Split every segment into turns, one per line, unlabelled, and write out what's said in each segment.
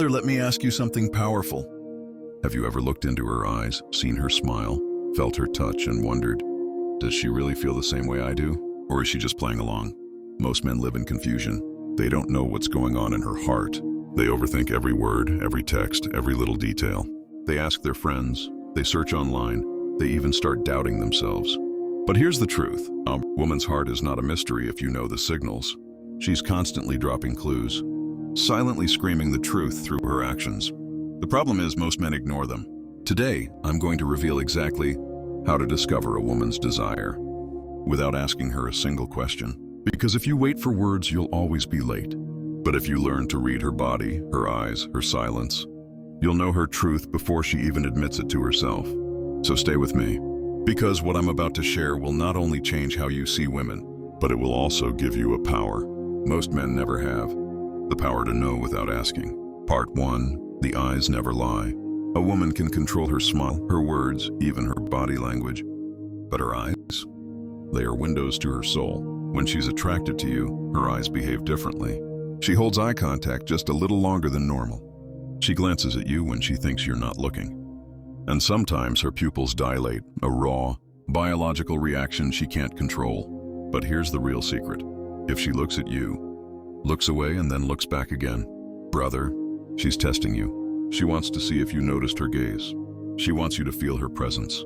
Let me ask you something powerful. Have you ever looked into her eyes, seen her smile, felt her touch, and wondered, does she really feel the same way I do? Or is she just playing along? Most men live in confusion. They don't know what's going on in her heart. They overthink every word, every text, every little detail. They ask their friends, they search online, they even start doubting themselves. But here's the truth. A woman's heart is not a mystery if you know the signals. She's constantly dropping clues, silently screaming the truth through her actions. The problem is most men ignore them. Today, I'm going to reveal exactly how to discover a woman's desire without asking her a single question. Because if you wait for words, you'll always be late. But if you learn to read her body, her eyes, her silence, you'll know her truth before she even admits it to herself. So stay with me, because what I'm about to share will not only change how you see women, but it will also give you a power most men never have. The power to know without asking. Part 1. The eyes never lie. A woman can control her smile, her words, even her body language. But her eyes? They are windows to her soul. When she's attracted to you, her eyes behave differently. She holds eye contact just a little longer than normal. She glances at you when she thinks you're not looking. And sometimes her pupils dilate, a raw, biological reaction she can't control. But here's the real secret. If she looks at you, looks away and then looks back again, brother, she's testing you. She wants to see if you noticed her gaze. She wants you to feel her presence.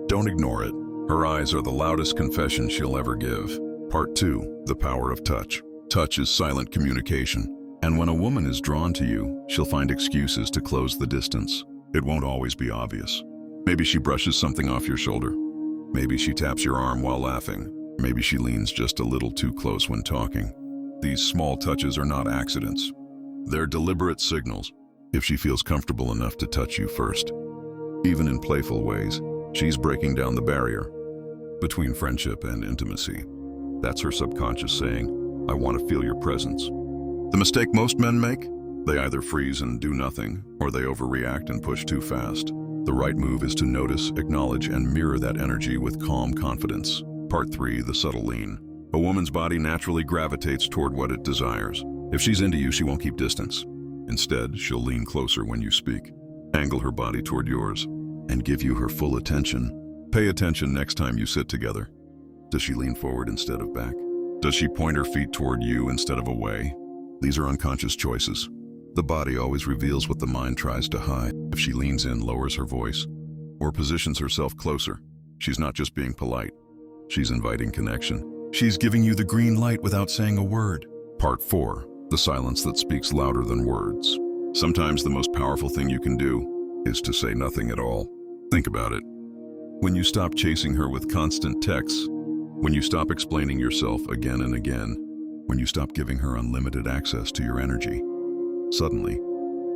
Don't ignore it. Her eyes are the loudest confession she'll ever give. Part 2. The power of touch. Touch is silent communication. And when a woman is drawn to you, she'll find excuses to close the distance. It won't always be obvious. Maybe she brushes something off your shoulder. Maybe she taps your arm while laughing. Maybe she leans just a little too close when talking. These small touches are not accidents. They're deliberate signals. If she feels comfortable enough to touch you first, even in playful ways, she's breaking down the barrier between friendship and intimacy. That's her subconscious saying, I want to feel your presence. The mistake most men make? They either freeze and do nothing, or they overreact and push too fast. The right move is to notice, acknowledge, and mirror that energy with calm confidence. Part 3. The subtle lean. A woman's body naturally gravitates toward what it desires. If she's into you, she won't keep distance. Instead, she'll lean closer when you speak, angle her body toward yours, and give you her full attention. Pay attention next time you sit together. Does she lean forward instead of back? Does she point her feet toward you instead of away? These are unconscious choices. The body always reveals what the mind tries to hide. If she leans in, lowers her voice, or positions herself closer, she's not just being polite. She's inviting connection. She's giving you the green light without saying a word. Part 4. The silence that speaks louder than words. Sometimes the most powerful thing you can do is to say nothing at all. Think about it. When you stop chasing her with constant texts, when you stop explaining yourself again and again, when you stop giving her unlimited access to your energy, suddenly,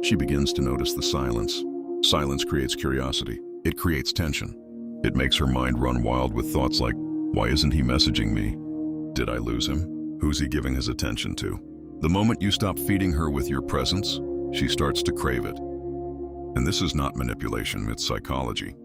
she begins to notice the silence. Silence creates curiosity. It creates tension. It makes her mind run wild with thoughts like, why isn't he messaging me? Did I lose him? Who's he giving his attention to? The moment you stop feeding her with your presence, she starts to crave it. And this is not manipulation, it's psychology.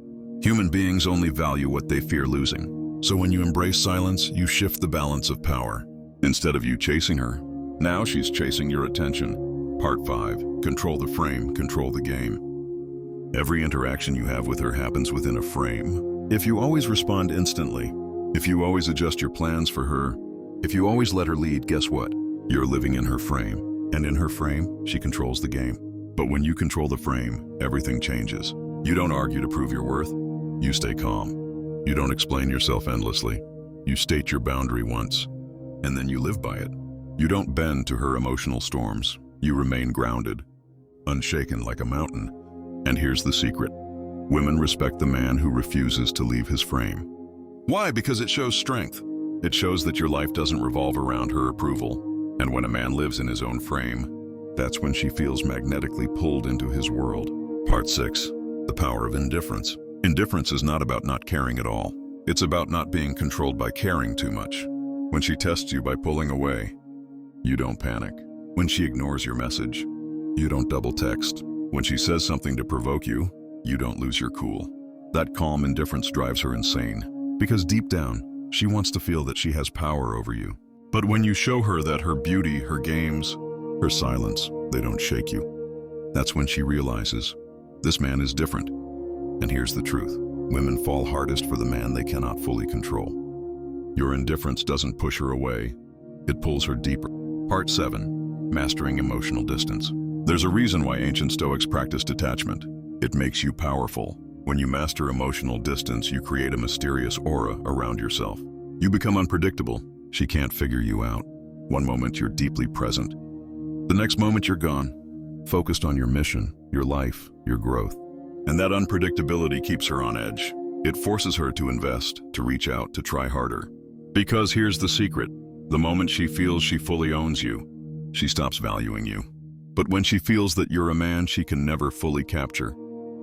Human beings only value what they fear losing. So when you embrace silence, you shift the balance of power. Instead of you chasing her, now she's chasing your attention. Part 5. Control the frame, control the game. Every interaction you have with her happens within a frame. If you always respond instantly, if you always adjust your plans for her, if you always let her lead, guess what? You're living in her frame, and in her frame, she controls the game. But when you control the frame, everything changes. You don't argue to prove your worth. You stay calm. You don't explain yourself endlessly. You state your boundary once, and then you live by it. You don't bend to her emotional storms. You remain grounded, unshaken like a mountain. And here's the secret. Women respect the man who refuses to leave his frame. Why? Because it shows strength. It shows that your life doesn't revolve around her approval. And when a man lives in his own frame, that's when she feels magnetically pulled into his world. Part 6. The power of indifference. Indifference is not about not caring at all. It's about not being controlled by caring too much. When she tests you by pulling away, you don't panic. When she ignores your message, you don't double text. When she says something to provoke you, you don't lose your cool. That calm indifference drives her insane, because deep down, she wants to feel that she has power over you. But when you show her that her beauty, her games, her silence, they don't shake you, That's when she realizes, this man is different. And here's the truth. Women fall hardest for the man they cannot fully control. Your indifference doesn't push her away, it pulls her deeper. Part 7. Mastering Emotional Distance. There's a reason why ancient Stoics practiced detachment. It makes you powerful. When you master emotional distance, you create a mysterious aura around yourself. You become unpredictable. She can't figure you out. One moment you're deeply present. The next moment you're gone, focused on your mission, your life, your growth. And that unpredictability keeps her on edge. It forces her to invest, to reach out, to try harder. Because here's the secret. The moment she feels she fully owns you, she stops valuing you. But when she feels that you're a man she can never fully capture,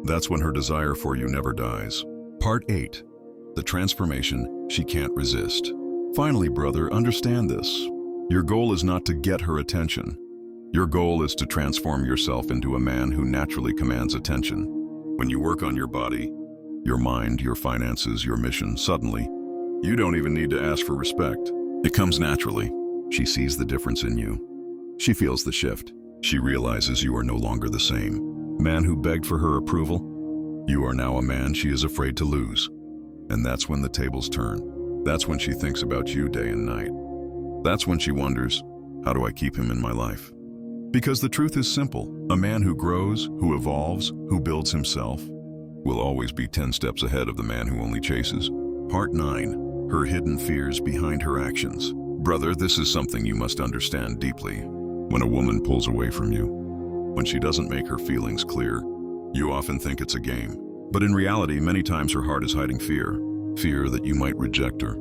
that's when her desire for you never dies. Part 8. The transformation she can't resist. Finally, brother, understand this. Your goal is not to get her attention. Your goal is to transform yourself into a man who naturally commands attention. When you work on your body, your mind, your finances, your mission, suddenly, you don't even need to ask for respect. It comes naturally. She sees the difference in you. She feels the shift. She realizes you are no longer the same man who begged for her approval. You are now a man she is afraid to lose. And that's when the tables turn. That's when she thinks about you day and night. That's when she wonders, how do I keep him in my life? Because the truth is simple. A man who grows, who evolves, who builds himself, will always be 10 steps ahead of the man who only chases. Part 9. Her hidden fears behind her actions. Brother, this is something you must understand deeply. When a woman pulls away from you, when she doesn't make her feelings clear, you often think it's a game. But in reality, many times her heart is hiding fear. Fear that you might reject her.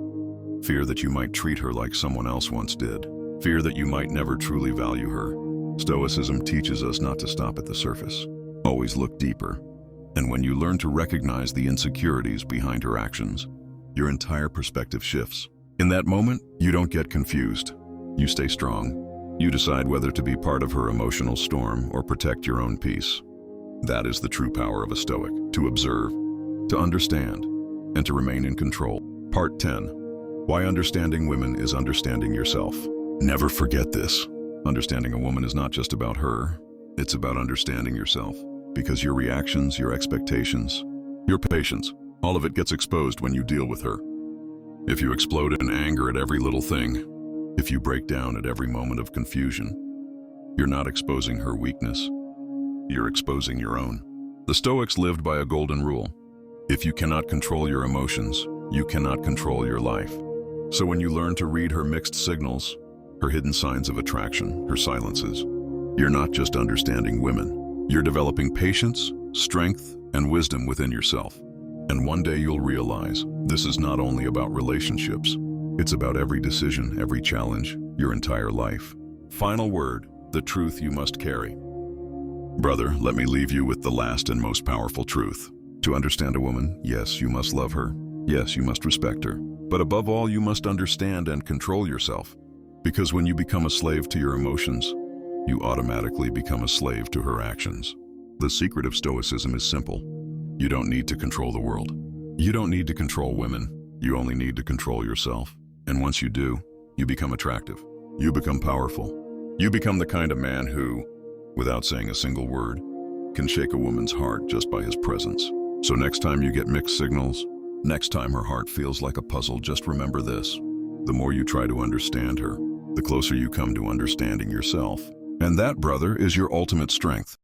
Fear that you might treat her like someone else once did. Fear that you might never truly value her. Stoicism teaches us not to stop at the surface. Always look deeper. And when you learn to recognize the insecurities behind her actions, your entire perspective shifts. In that moment, you don't get confused. You stay strong. You decide whether to be part of her emotional storm or protect your own peace. That is the true power of a Stoic, to observe, to understand, and to remain in control. Part 10. Why understanding women is understanding yourself. Never forget this. Understanding a woman is not just about her, it's about understanding yourself. Because your reactions, your expectations, your patience, all of it gets exposed when you deal with her. If you explode in anger at every little thing, if you break down at every moment of confusion, you're not exposing her weakness, you're exposing your own. The Stoics lived by a golden rule. If you cannot control your emotions, you cannot control your life. So when you learn to read her mixed signals, her hidden signs of attraction, her silences, you're not just understanding women. You're developing patience, strength, and wisdom within yourself. And one day you'll realize this is not only about relationships, it's about every decision, every challenge, your entire life. Final word, the truth you must carry. Brother, let me leave you with the last and most powerful truth. To understand a woman, yes, you must love her. Yes, you must respect her. But above all, you must understand and control yourself. Because when you become a slave to your emotions, you automatically become a slave to her actions. The secret of Stoicism is simple. You don't need to control the world. You don't need to control women. You only need to control yourself. And once you do, you become attractive. You become powerful. You become the kind of man who, without saying a single word, can shake a woman's heart just by his presence. So next time you get mixed signals, next time her heart feels like a puzzle, just remember this. The more you try to understand her, the closer you come to understanding yourself. And that, brother, is your ultimate strength.